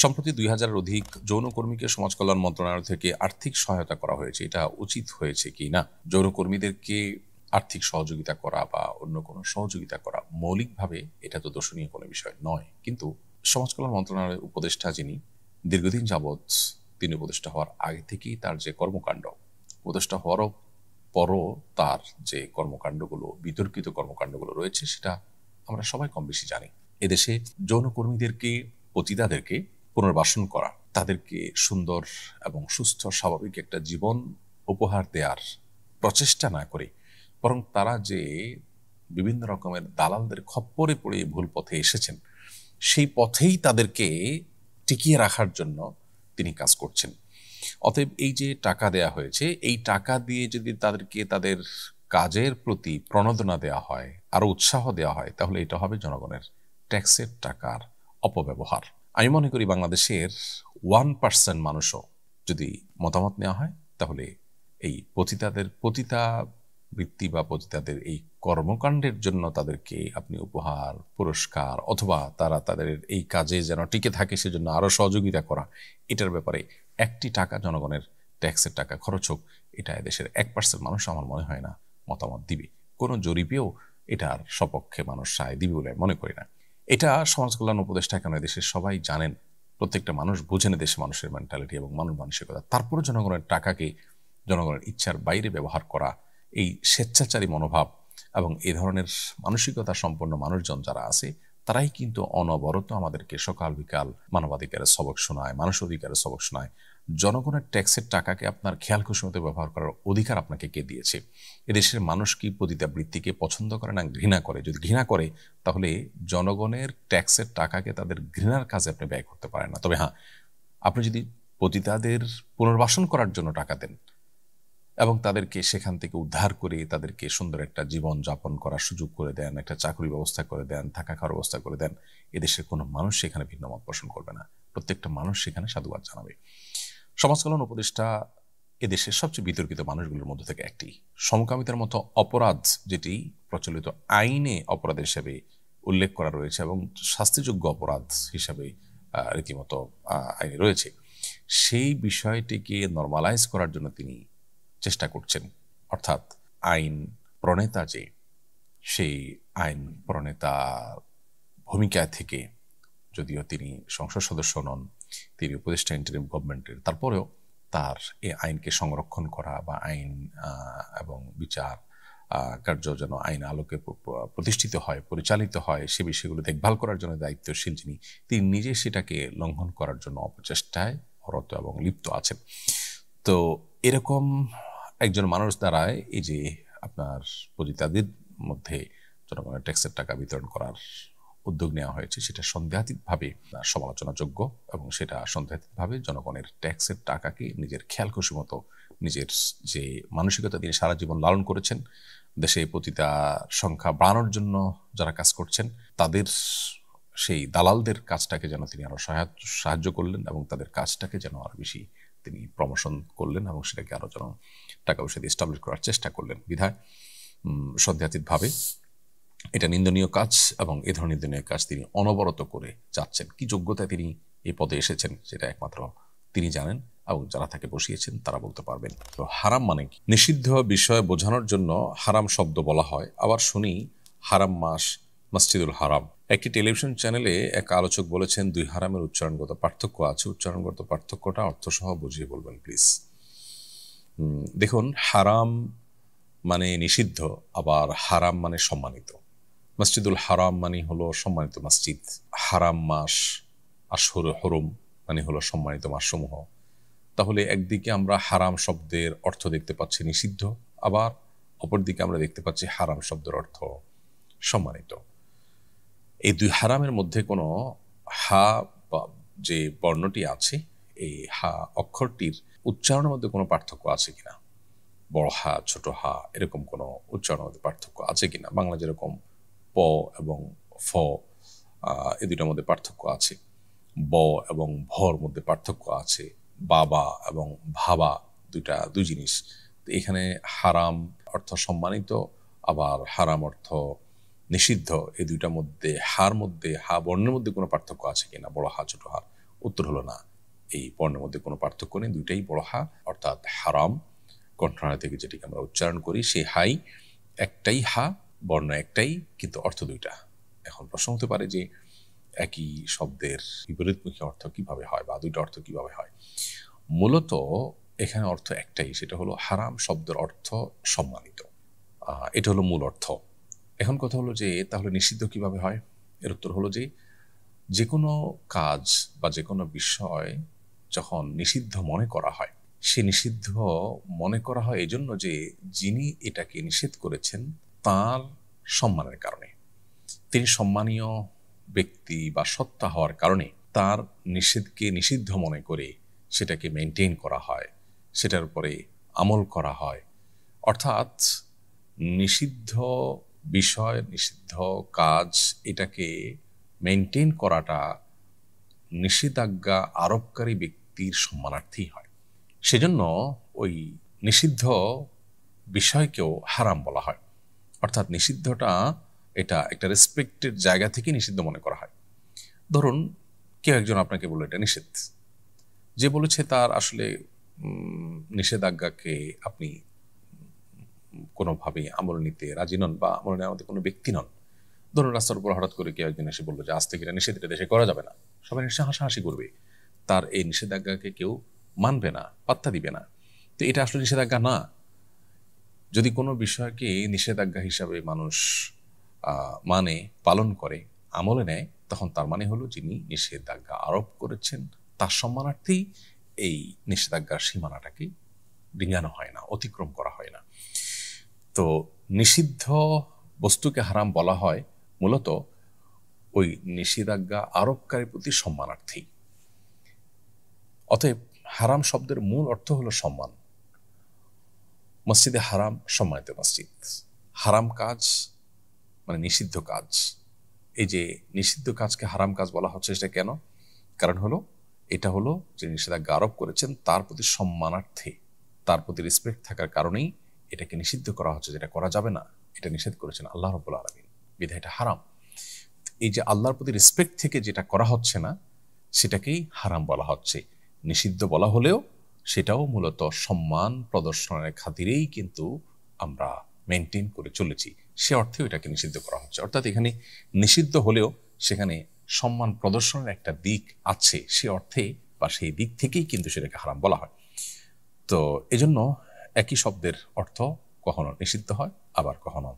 সম্প্রতি ২,০০০-এর অধিক যৌনকর্মীকে সমাজ কল্যাণ মন্ত্রণালয় থেকে আর্থিক সহায়তা করা হয়েছে। এটা উচিত হয়েছে কি না? যৌনকর্মীদেরকে আর্থিক সহযোগিতা করা বা অন্য কোনো সহযোগিতা করা মৌলিকভাবে এটা তো দোষণীয় কোনো বিষয় নয়। কিন্তু সমাজ কল্যাণ মন্ত্রণালয়ের উপদেষ্টা যিনি দীর্ঘদিন যাবৎ তিনি উপদেষ্টা হওয়ার আগে থেকেই তার যে কর্মকাণ্ড, উপদেষ্টা হওয়ারও পরও তার যে কর্মকাণ্ডগুলো, বিতর্কিত কর্মকাণ্ডগুলো রয়েছে সেটা আমরা সবাই কম বেশি জানি। এদেশে যৌনকর্মীদেরকে, পতিতাদেরকে পুনর্বাসন করা, তাদেরকে সুন্দর এবং সুস্থ স্বাভাবিক একটা জীবন উপহার দেওয়ার প্রচেষ্টা না করে বরং তারা যে বিভিন্ন রকমের দালালদের খপ্পরে পড়ে ভুল পথে এসেছেন, সেই পথেই তাদেরকে টিকিয়ে রাখার জন্য তিনি কাজ করছেন। অতএব এই যে টাকা দেয়া হয়েছে, এই টাকা দিয়ে যদি তাদেরকে তাদের কাজের প্রতি প্রণোদনা দেওয়া হয়, আরো উৎসাহ দেওয়া হয়, তাহলে এটা হবে জনগণের ট্যাক্সের টাকার অপব্যবহার। আমি মনে করি বাংলাদেশের 1% মানুষও যদি মতামত নেওয়া হয়, তাহলে এই পতিতা বৃত্তি বা পতিতাদের এই কর্মকাণ্ডের জন্য তাদেরকে আপনি উপহার, পুরস্কার অথবা তারা তাদের এই কাজে যেন টিকে থাকে সেজন্য আরো সহযোগিতা করা, এটার ব্যাপারে একটি টাকা জনগণের ট্যাক্সের টাকা খরচ হোক, এটা দেশের 1% মানুষ আমার মনে হয় না মতামত দিবে। কোনো জরিপেও এটার সপক্ষে মানুষ রায় দিবে বলে মনে করি না। এটা সমাজ কল্যাণ উপদেষ্টা কেন দেশের সবাই জানেন, প্রত্যেকটা মানুষ বুঝেন দেশের মানুষের মেন্টালিটি এবং মানসিকতা। তারপরে জনগণের টাকাকে জনগণের ইচ্ছার বাইরে ব্যবহার করা, এই স্বেচ্ছাচারী মনোভাব এবং এই ধরনের মানসিকতা সম্পন্ন মানুষজন যারা আছে, তারাই কিন্তু অনবরত আমাদেরকে সকাল বিকাল মানবাধিকারের সবক শোনায়, মানুষ অধিকারের সবক শোনায়। জনগণের ট্যাক্সের টাকাকে আপনার খেয়াল খুশি মতো ব্যবহার করার অধিকার আপনাকে কে দিয়েছে? এদেশের মানুষ কি পতিতাবৃত্তিকে পছন্দ করে না ঘৃণা করে? যদি ঘৃণা করে, তাহলে জনগণের ট্যাক্সের টাকাকে তাদের ঘৃণার কাজে আপনি ব্যয় করতে পারেন না। তবে হ্যাঁ, আপনি যদি পতিতাদের পুনর্বাসন করার জন্য টাকা দেন এবং তাদেরকে সেখান থেকে উদ্ধার করে তাদেরকে সুন্দর একটা জীবন যাপন করার সুযোগ করে দেন, একটা চাকরির ব্যবস্থা করে দেন, থাকা খাওয়ার ব্যবস্থা করে দেন, এদেশের কোনো মানুষ সেখানে ভিন্ন মত পোষণ করবে না। প্রত্যেকটা মানুষ সেখানে সাধুবাদ জানাবে। সমাজ কল্যাণ উপদেষ্টা এদেশের সবচেয়ে বিতর্কিত মানুষগুলোর মধ্যে থেকে একটি। সমকামিতার মতো অপরাধ, যেটি প্রচলিত আইনে অপরাধ হিসেবে উল্লেখ করা রয়েছে এবং শাস্তিযোগ্য অপরাধ হিসাবে রীতিমতো আইনে রয়েছে, সেই বিষয়টিকে নর্মালাইজ করার জন্য তিনি চেষ্টা করছেন। অর্থাৎ আইন প্রণেতা যে, সেই আইন প্রণেতা ভূমিকায় থেকে, যদিও তিনি সংসদ সদস্য নন, তিনি উপদেষ্টা ইন্টারিম গভর্নমেন্টের, তারপরেও তার এই আইনকে সংরক্ষণ করা বা আইন এবং বিচার কার্য যেন আইন আলোকে প্রতিষ্ঠিত হয়, পরিচালিত হয়, সে বিষয়গুলো দেখভাল করার জন্য দায়িত্বশীল যিনি, তিনি নিজে সেটাকে লঙ্ঘন করার জন্য অপচেষ্টায় রত এবং লিপ্ত আছেন। তো এরকম একজন মানুষ দ্বারায় এই যে আপনার পতিতাদের মধ্যে জনগণের ট্যাক্সের টাকা বিতরণ করার উদ্যোগ নেওয়া হয়েছে, সেটা সন্দেহাতীতভাবে সমালোচনাযোগ্য এবং সেটা সন্দেহাতীতভাবে জনগণের ট্যাক্সের টাকাকে নিজের খেয়াল খুশি মতো, নিজের যে মানসিকতা তিনি সারা জীবন লালন করেছেন, দেশে পতিতা সংখ্যা বাড়ানোর জন্য যারা কাজ করছেন, তাদের সেই দালালদের কাজটাকে যেন তিনি আরো সাহায্য করলেন এবং তাদের কাজটাকে যেন আরো বেশি তিনি প্রমোশন করলেন এবং সেটাকে আরো যেন টাকা পয়সা দিয়ে এস্টাবলিশ করার চেষ্টা করলেন। বিধায় সন্দেহাতীতভাবে এটা নিন্দনীয় কাজ এবং এ ধরনের নিন্দনীয় কাজ তিনি অনবরত করে যাচ্ছেন। কি যোগ্যতায় তিনি এই পদে এসেছেন সেটা একমাত্র তিনি জানেন এবং যারা তাকে বসিয়েছেন তারা বলতে পারবেন। তো হারাম মানে কি? নিষিদ্ধ বিষয় বোঝানোর জন্য হারাম শব্দ বলা হয়। আবার শুনি হারাম মাস, মসজিদুল হারাম। একটি টেলিভিশন চ্যানেলে এক আলোচক বলেছেন, দুই হারামের উচ্চারণগত পার্থক্য আছে। উচ্চারণগত পার্থক্যটা অর্থসহ বুঝিয়ে বলবেন প্লিজ। দেখুন, হারাম মানে নিষিদ্ধ, আবার হারাম মানে সম্মানিত। মসজিদুল হারাম মানে হলো সম্মানিত মসজিদ। হারাম মাস, আশহুরে হুরুম মানে হলো সম্মানিত মাসসমূহ। তাহলে একদিকে আমরা হারাম শব্দের অর্থ দেখতে পাচ্ছি নিষিদ্ধ, আবার অপরদিকে আমরা দেখতে পাচ্ছি হারাম শব্দের অর্থ সম্মানিত। এই দুই হারামের মধ্যে কোনো হা বা যে বর্ণটি আছে, এই হা অক্ষরটির উচ্চারণের মধ্যে কোনো পার্থক্য আছে কিনা, বড় হা ছোট হা এরকম কোনো উচ্চারণের মধ্যে পার্থক্য আছে কিনা। বাংলা যেরকম প এবং ফ, এই দুইটার মধ্যে পার্থক্য আছে। ব এবং ভর মধ্যে পার্থক্য আছে। বাবা এবং ভাবা দুই জিনিস। তো এখানে হারাম অর্থ সম্মানিত, আবার হারাম অর্থ নিষিদ্ধ, এই দুইটার মধ্যে হা বর্ণের মধ্যে কোনো পার্থক্য আছে কিনা, বড় হা ছোট হার, উত্তর হলো না, এই বর্ণের মধ্যে কোনো পার্থক্য নেই, দুইটাই বড় হা, অর্থাৎ হারাম কণ্ঠনালী থেকে যেটিকে আমরা উচ্চারণ করি সেই হাই একটাই হা, বর্ণ একটাই, কিন্তু অর্থ দুইটা। এখন প্রশ্ন হতে পারে যে একই শব্দের বিপরীতমুখী অর্থ কিভাবে হয় বা দুইটা অর্থ কিভাবে হয়। মূলত এখানে অর্থ একটাই, সেটা হলো হারাম শব্দের অর্থ সম্মানিত, এটা হলো মূল অর্থ। এখন কথা হলো যে তাহলে নিষিদ্ধ কিভাবে হয়? এর উত্তর হলো যে কোনো কাজ বা যে কোনো বিষয় যখন নিষিদ্ধ মনে করা হয়, সে নিষিদ্ধ মনে করা হয় এই জন্য যে যিনি এটাকে নিষেধ করেছেন তার সম্মানের কারণে, তিনি সম্মানীয় ব্যক্তি বা সত্তা হওয়ার কারণে তার নিষেধকে নিষিদ্ধ মনে করে সেটাকে মেনটেন করা হয়, সেটার উপরে আমল করা হয়। অর্থাৎ নিষিদ্ধ বিষয়, নিষিদ্ধ কাজ, এটাকে মেনটেন করাটা নিষেধাজ্ঞা আরোপকারী ব্যক্তির সম্মানার্থেই হয়। সেজন্য ওই নিষিদ্ধ বিষয়কেও হারাম বলা হয়। অর্থাৎ নিষিদ্ধটা এটা একটা রেসপেক্টেড জায়গা থেকে নিষিদ্ধ মনে করা হয়। ধরুন কেউ একজন আপনাকে বলল এটা নিষেধ, যে বলেছে তার আসলে নিষেধাজ্ঞাকে আপনি কোনোভাবেই আমল নিতে রাজি নন বা আমল নেওয়ার মধ্যে কোনো ব্যক্তি নন। ধরুন রাস্তার উপর হঠাৎ করে কেউ একজন এসে বললো যে আজ থেকে এটা নিষেধ, এটা দেশে করা যাবে না, সবাই নিশ্চয় হাসাহাসি করবে, তার এই নিষেধাজ্ঞাকে কেউ মানবে না, পাত্তা দিবে না। তো এটা আসলে নিষেধাজ্ঞা না। যদি কোনো বিষয়কে নিষেধাজ্ঞা হিসাবে মানুষ মানে, পালন করে, আমলে নেয়, তখন তার মানে হলো যিনি নিষেধাজ্ঞা আরোপ করেছেন তার সম্মানার্থেই এই নিষেধাজ্ঞার সীমানাটাকে ডিঙানো হয় না, অতিক্রম করা হয় না। তো নিষিদ্ধ বস্তুকে হারাম বলা হয় মূলত ওই নিষেধাজ্ঞা আরোপকারীর প্রতি সম্মানার্থেই। অতএব হারাম শব্দের মূল অর্থ হলো সম্মান। মসজিদে হারাম সম্মানিত মসজিদ, হারাম কাজ মানে নিষিদ্ধ কাজ। এই যে নিষিদ্ধ কাজকে হারাম কাজ বলা হচ্ছে, সেটা কেন? কারণ হলো এটা হলো যে নিষেধাজ্ঞা আরোপ করেছেন তার প্রতি সম্মানার্থে, তার প্রতি রেসপেক্ট থাকার কারণেই এটাকে নিষিদ্ধ করা হচ্ছে, যেটা করা যাবে না, এটা নিষেধ করেছেন আল্লাহ রাব্বুল আলামিন, বিধায় এটা হারাম। এই যে আল্লাহর প্রতি রেসপেক্ট থেকে যেটা করা হচ্ছে না সেটাকেই হারাম বলা হচ্ছে। নিষিদ্ধ বলা হলেও সেটাও মূলত সম্মান প্রদর্শনের খাতিরেই কিন্তু আমরা মেনটেন করে চলেছি, সে অর্থেও এটাকে নিষিদ্ধ করা হচ্ছে। অর্থাৎ এখানে নিষিদ্ধ হলেও সেখানে সম্মান প্রদর্শনের একটা দিক আছে, সে অর্থে বা সেই দিক থেকেই কিন্তু সেটাকে হারাম বলা হয়। তো এজন্য একই শব্দের অর্থ কখনো নিষিদ্ধ হয়, আবার কখনো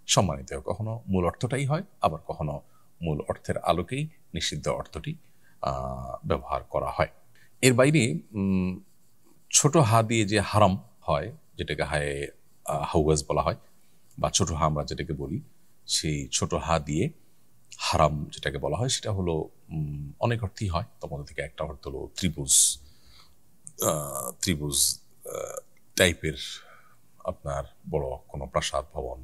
সম্মানিত হয়, কখনো মূল অর্থটাই হয়, আবার কখনো মূল অর্থের আলোকেই নিষিদ্ধ অর্থটি ব্যবহার করা হয়। এর বাইরে ছোট হা দিয়ে যে হারাম হয়, যেটাকে হায়ে হাওয়াজ বলা হয় বা ছোট হা আমরা যেটাকে বলি, সেই ছোট হা দিয়ে হারাম যেটাকে বলা হয় সেটা হলো অনেক অর্থই হয়। তার মধ্যে থেকে একটা অর্থ হলো ত্রিভুজ, ত্রিভুজ টাইপের আপনার বড় কোনো প্রাসাদ, ভবন,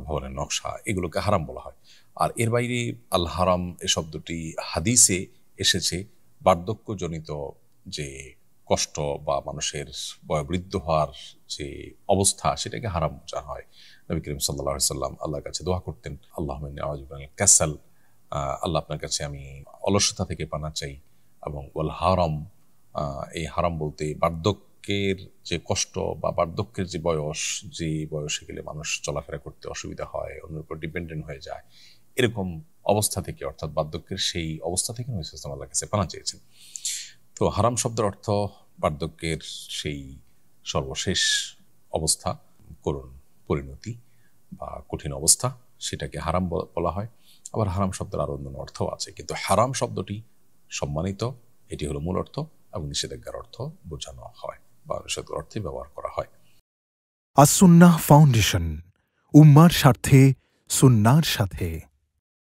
ভবনের নকশা, এগুলোকে হারাম বলা হয়। আর এর বাইরে আল হারাম এ শব্দটি হাদিসে এসেছে বার্ধক্যজনিত যে কষ্ট বা মানুষের বয়োবৃদ্ধ হওয়ার যে অবস্থা, সেটাকে হারাম বোঝা হয়। নবী করিম সাল্লাল্লাহু আলাইহি সাল্লাম আল্লাহর কাছে দোয়া করতেন, আল্লাহুম্মা ইন্নী আউযু বিকা মিনাল কাসাল, আল্লাহ আপনার কাছে আমি অলসতা থেকে পানা চাই। এবং ওয়াল হারাম, এই হারাম বলতে বার্ধক্যের যে কষ্ট বা বার্ধক্যের যে বয়স, যে বয়সে গেলে মানুষ চলাফেরা করতে অসুবিধা হয়, অন্যের উপর ডিপেন্ডেন্ট হয়ে যায়, এরকম অবস্থা থেকে, অর্থাৎ বার্ধক্যের সেই অবস্থা থেকে নবী সাল্লাল্লাহু আলাইহি ওয়াসাল্লাম আল্লাহর কাছে পানা চেয়েছেন। তো হারাম শব্দের অর্থ বার্ধক্যের সেই সর্বশেষ অবস্থা, করুণ পরিণতি বা কঠিন অবস্থা, সেটাকে হারাম বলা হয়। আবার হারাম শব্দের আরো অন্যান্য অর্থও আছে, কিন্তু হারাম শব্দটি সম্মানিত, এটি হলো মূল অর্থ, এবং নিষেধাজ্ঞার অর্থ বোঝানো হয় বা নিষেধাজ্ঞার অর্থে ব্যবহার করা হয়। আস-সুন্নাহ ফাউন্ডেশন, উম্মার স্বার্থে সুন্নাহর সাথে।